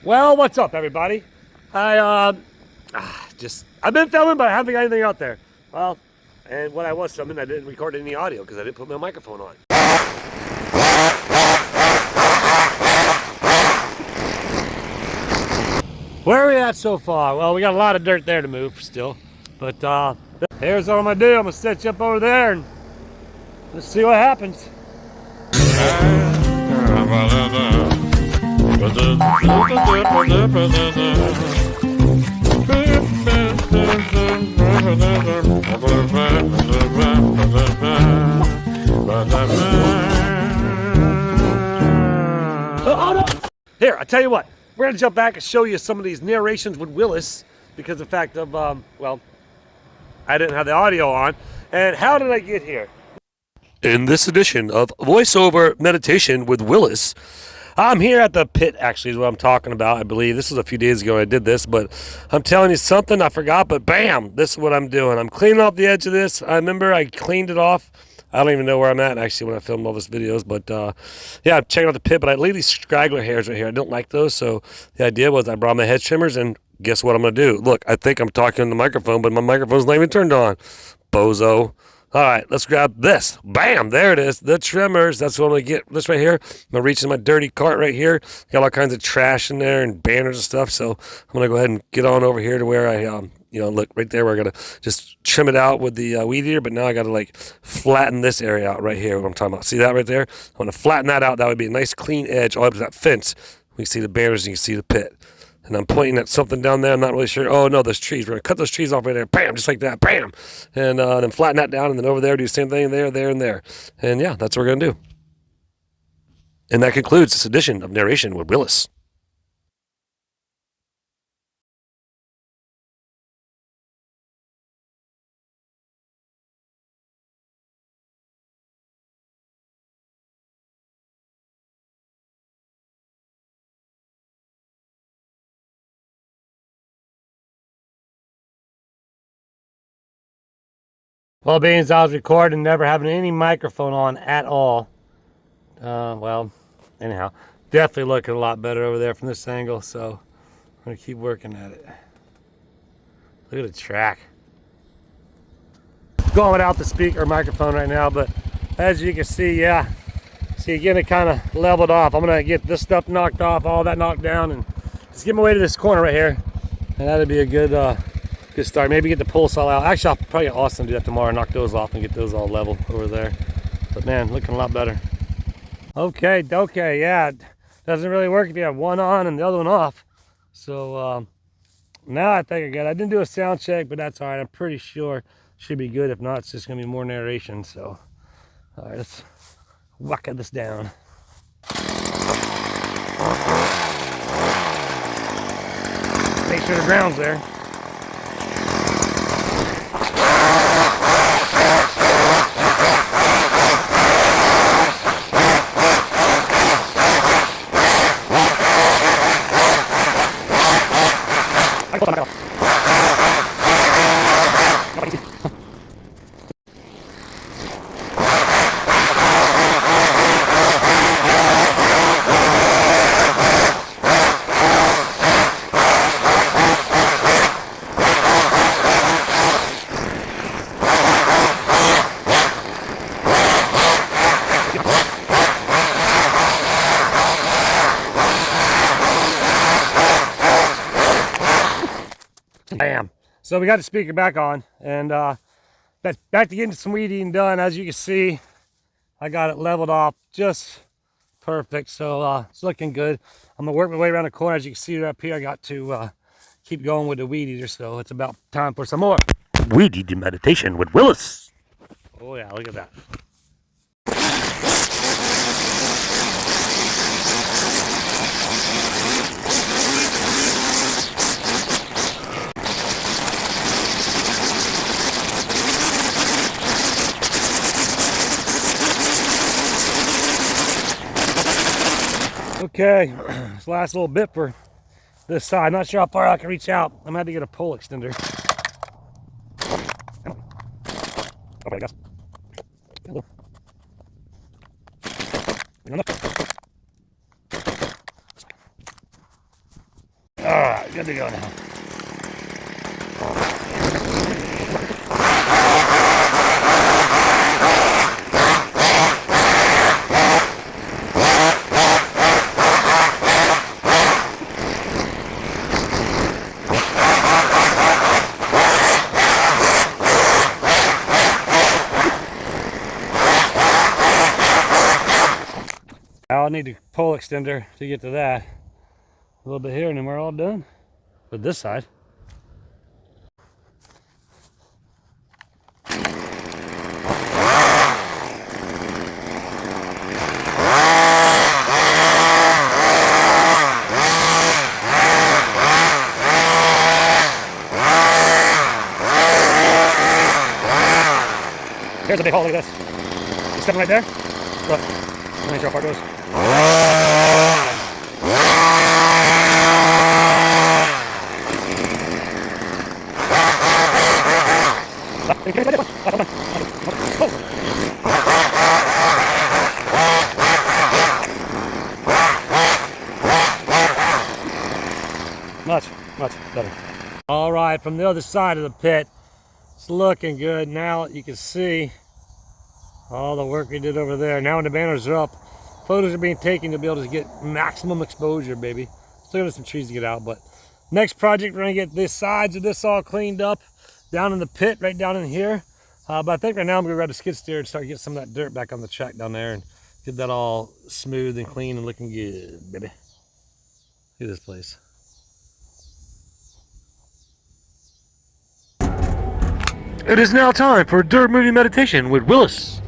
Well, what's up, everybody? I've been filming, but I haven't got anything out there. Well, and when I was filming, I didn't record any audio because I didn't put my microphone on. Where are we at so far? Well, we got a lot of dirt there to move still, but here's what I'm gonna do. I'm gonna set you up over there and let's see what happens. Here, I tell you what, we're gonna jump back and show you some of these narrations with Willis because of the fact of, well, I didn't have the audio on. And how did I get here? In this edition of Voiceover Meditation with Willis, I'm here at the pit, actually, is what I'm talking about, I believe. This was a few days ago I did this, but I'm telling you something, I forgot, but bam, this is what I'm doing. I'm cleaning off the edge of this. I remember I cleaned it off. I don't even know where I'm at, actually, when I filmed all these videos, but yeah, I'm checking out the pit, but I leave these straggler hairs right here. I don't like those, so the idea was I brought my hedge trimmers, and guess what I'm going to do? Look, I think I'm talking on the microphone, but my microphone's not even turned on. Bozo. All right, let's grab this. Bam, there it is, the trimmers. That's what I'm going to get. This right here, I'm going to reach in my dirty cart right here. Got all kinds of trash in there and banners and stuff, so I'm going to go ahead and get on over here to where I, look right there. We're going to just trim it out with the weed eater, but now I got to like flatten this area out right here, what I'm talking about. See that right there? I'm going to flatten that out. That would be a nice clean edge all up to that fence. We can see the banners and you can see the pit. And I'm pointing at something down there. I'm not really sure. Oh, no, there's trees. We're going to cut those trees off right there. Bam, just like that. Bam. And then flatten that down. And then over there, do the same thing there, there, and there. And yeah, that's what we're going to do. And that concludes this edition of Narration with Willis. Well, being I was recording, never having any microphone on at all. Well, anyhow, definitely looking a lot better over there from this angle, so I'm going to keep working at it. Look at the track. Going without the speaker microphone right now, but as you can see, yeah. See, again, it kind of leveled off. I'm going to get this stuff knocked off, all that knocked down, and just get my way to this corner right here. And that'd be a good good start. Maybe get the pull saw out. Actually, I'll probably get Austin to do that tomorrow, knock those off and get those all level over there. But man, looking a lot better. Okay, yeah. It doesn't really work if you have one on and the other one off. So now I think I got it. I didn't do a sound check, but that's all right. I'm pretty sure should be good. If not, it's just gonna be more narration. So all right, let's whack this down. Make sure the ground's there. Bam. So we got the speaker back on, and that's back to getting some weed eating done. As you can see, I got it leveled off just perfect. So it's looking good. I'm gonna work my way around the corner. As you can see up here, I got to keep going with the weed eater. So it's about time for some more weed eating meditation with Willis. Oh yeah, look at that. Okay, this last little bit for this side. Not sure how far I can reach out. I'm gonna have to get a pole extender. Okay, guys. Alright, good to go now. I'll need a pole extender to get to that. A little bit here and then we're all done with this side. Here's a big hole, look at this. You stepping right there? Look, let me show how far it goes. Much better. All right, from the other side of the pit, it's looking good. Now you can see all the work we did over there. Now when the banners are up, photos are being taken to be able to get maximum exposure, baby. Still got some trees to get out, but next project, we're gonna get the sides of this all cleaned up down in the pit, right down in here. But I think right now I'm gonna grab a skid steer and start getting some of that dirt back on the track down there and get that all smooth and clean and looking good, baby. Look at this place. It is now time for Dirt Movie Meditation with Willis.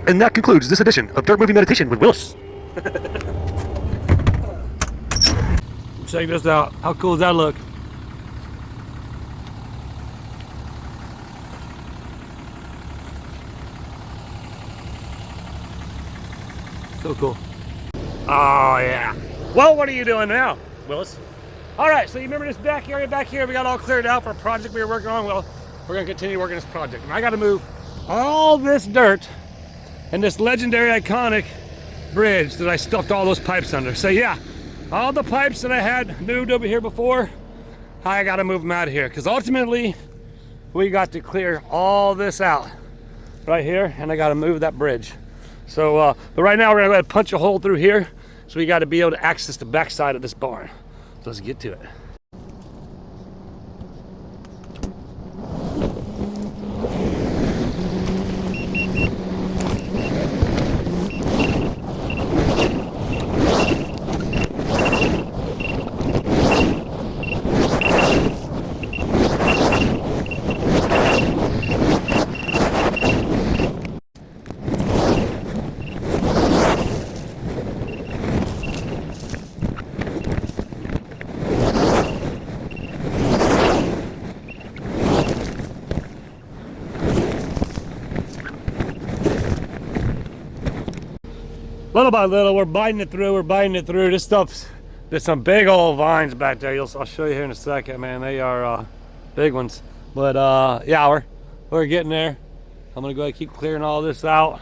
And that concludes this edition of Dirt Movie Meditation with Willis. Check this out. How cool does that look? So cool. Oh yeah. Well, what are you doing now, Willis? All right, so you remember this back area back here we got all cleared out for a project we were working on? Well, we're gonna continue working this project. And I gotta move all this dirt and this legendary iconic bridge that I stuffed all those pipes under. So yeah, all the pipes that I had moved over here before, I gotta move them out of here because ultimately we got to clear all this out right here and I gotta move that bridge. So, but right now we're gonna go ahead and punch a hole through here so we gotta be able to access the back side of this barn. So let's get to it. Little by little, we're biting it through, This stuff's, there's some big old vines back there. I'll show you here in a second, man. They are big ones. But yeah, we're getting there. I'm gonna go ahead and keep clearing all this out,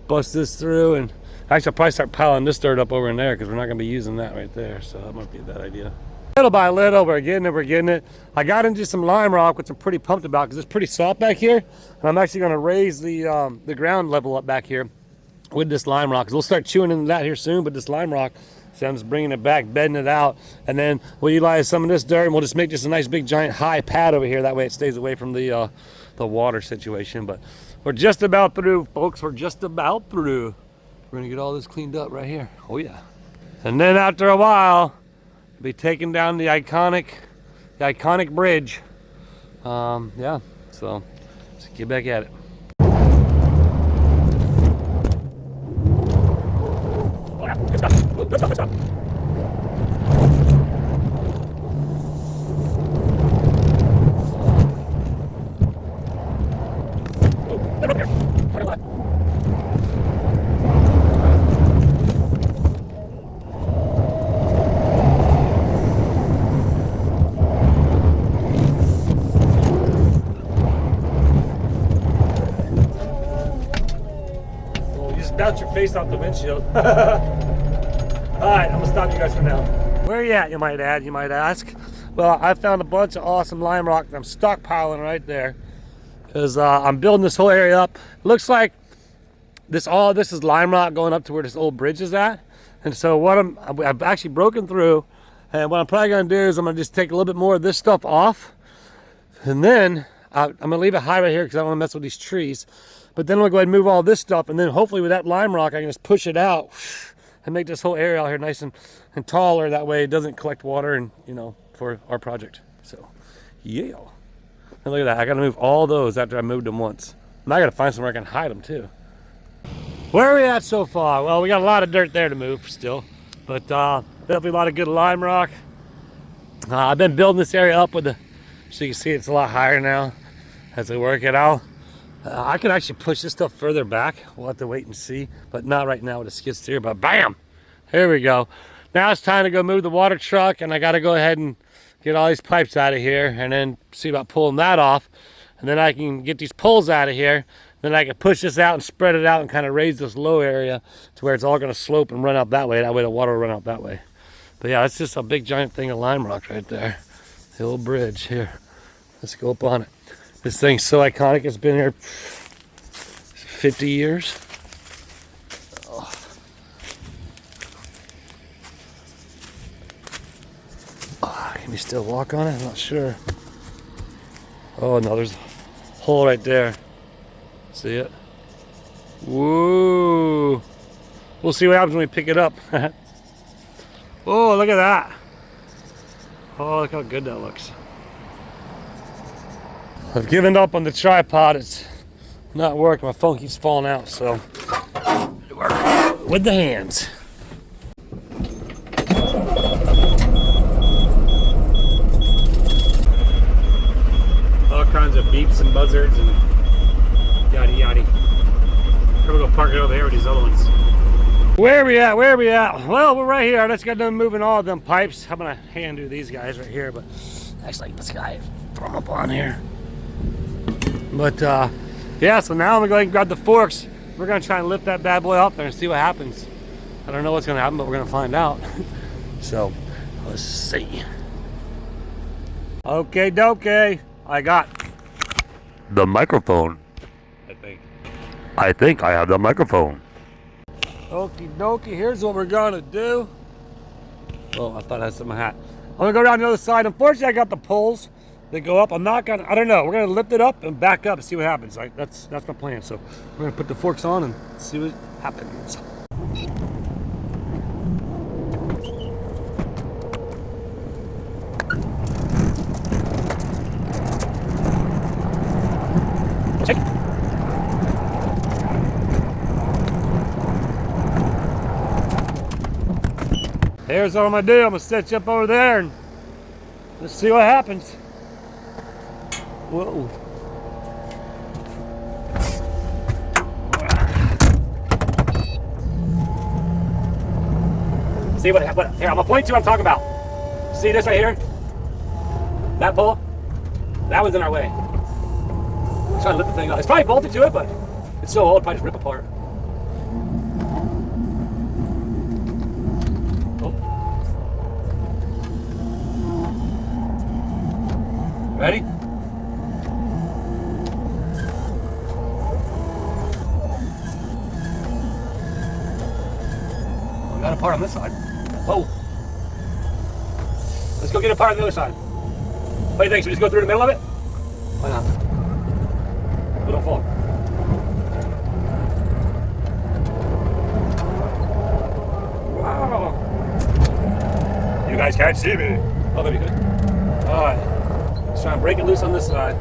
bust this through, and actually I'll probably start piling this dirt up over in there because we're not gonna be using that right there. So that might be a bad idea. Little by little, we're getting it. I got into some lime rock, which I'm pretty pumped about because it's pretty soft back here. And I'm actually gonna raise the ground level up back here with this lime rock, because we'll start chewing into that here soon. But this lime rock, so I'm just bringing it back, bedding it out, and then we'll utilize some of this dirt and we'll just make just a nice big giant high pad over here. That way it stays away from the water situation. But we're just about through, folks. We're just about through. We're gonna get all this cleaned up right here. Oh yeah. And then after a while, we'll be taking down the iconic bridge. Yeah, so let's get back at it. Good stuff. bounce your face off the windshield. Alright, I'm gonna stop you guys for now. Where are you at, you might ask? Well, I found a bunch of awesome lime rock that I'm stockpiling right there. Because I'm building this whole area up. It looks like all this is lime rock going up to where this old bridge is at. And so what I've actually broken through, and what I'm probably gonna do is I'm gonna just take a little bit more of this stuff off. And then I'm gonna leave it high right here because I don't wanna mess with these trees. But then I'm gonna go ahead and move all this stuff, and then hopefully with that lime rock, I can just push it out and make this whole area out here nice and taller. That way it doesn't collect water and, you know, for our project. So, yeah. And look at that, I gotta move all those after I moved them once. And I gotta find somewhere I can hide them too. Where are we at so far? Well, we got a lot of dirt there to move still, but definitely a lot of good lime rock. I've been building this area up with the, so you can see it's a lot higher now as I work it out. I can actually push this stuff further back. We'll have to wait and see, but not right now with the skid steer, but bam! Here we go. Now it's time to go move the water truck, and I gotta go ahead and get all these pipes out of here and then see about pulling that off. And then I can get these poles out of here. Then I can push this out and spread it out and kind of raise this low area to where it's all gonna slope and run out that way. That way the water will run out that way. But yeah, it's just a big giant thing of lime rock right there. The old bridge here. Let's go up on it. This thing's so iconic, it's been here 50 years. Oh. Oh, can you still walk on it? I'm not sure. Oh no, there's a hole right there. See it? Whoa. We'll see what happens when we pick it up. Oh, look at that. Oh, look how good that looks. I've given up on the tripod. It's not working. My phone keeps falling out, so work with the hands. All kinds of beeps and buzzards and yada yada. We're gonna park it over here with these other ones. Where are we at? Where are we at? Well, we're right here. Let's get done moving all of them pipes. I'm gonna hand do these guys right here, but actually this guy, throw them up on here. But yeah, so now I'm gonna go ahead and grab the forks. We're gonna try and lift that bad boy up there and see what happens. I don't know what's gonna happen, but we're gonna find out. So let's see. Okay, dokie. I got the microphone. I think I have the microphone. Okie dokie, here's what we're gonna do. Oh, I thought I had some in my hat. I'm gonna go around the other side. Unfortunately, I got the poles that go up. I'm not gonna, I don't know. We're gonna lift it up and back up and see what happens. That's my plan. So we're gonna put the forks on and see what happens. Take it. Here's what I'm gonna do. I'm gonna set you up over there and let's see what happens. Whoa. See what here, I'm gonna point to what I'm talking about. See this right here? That pole? That was in our way. I'm trying to lift the thing up. It's probably bolted to it, but it's so old, it'll probably just rip apart. Ready? We got a part on this side. Whoa. Let's go get a part on the other side. What do you think? Should we just go through the middle of it? Why not? We don't fall. Wow. You guys can't see me. Oh, that'd be good. All right. Let's try and break it loose on this side.